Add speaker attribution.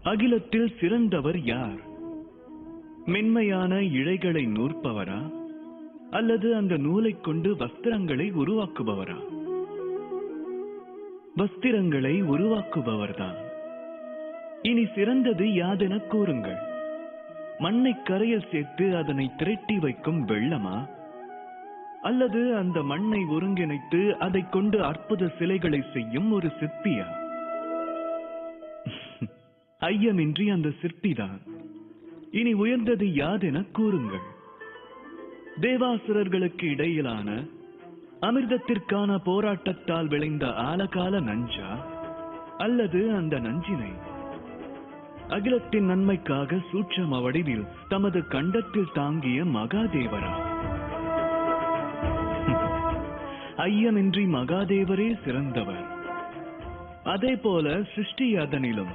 Speaker 1: அகிலத்தில் சிறந்தவர் யார்? மென்மையான இழைகளை நூற்பவரா அல்லது அந்த நூலை கொண்டு வஸ்திரங்களை உருவாக்குபவரா? வஸ்திரங்களை உருவாக்குபவர்தான். இனி சிறந்தது யாதென கூறுங்கள். மண்ணை கரையில் சேர்த்து அதனை திரட்டி வைக்கும் வெள்ளமா அல்லது அந்த மண்ணை ஒருங்கிணைத்து அதை கொண்டு அற்புத சிலைகளை செய்யும் ஒரு சிற்பியா? ஐயமின்றி அந்த சிற்பிதான். இனி உயர்ந்தது யாதென கூறுங்கள். தேவாசுரர்களுக்கு இடையிலான அமிர்தத்திற்கான போராட்டத்தால் விளைந்த ஆழகால நஞ்சா அல்லது அந்த நஞ்சினை அகிலத்தின் நன்மைக்காக சூட்சம வடிவில் தமது கண்டத்தில் தாங்கிய மகாதேவரா? ஐயமின்றி மகாதேவரே சிறந்தவர். அதே போல சிருஷ்டி அதனிலும்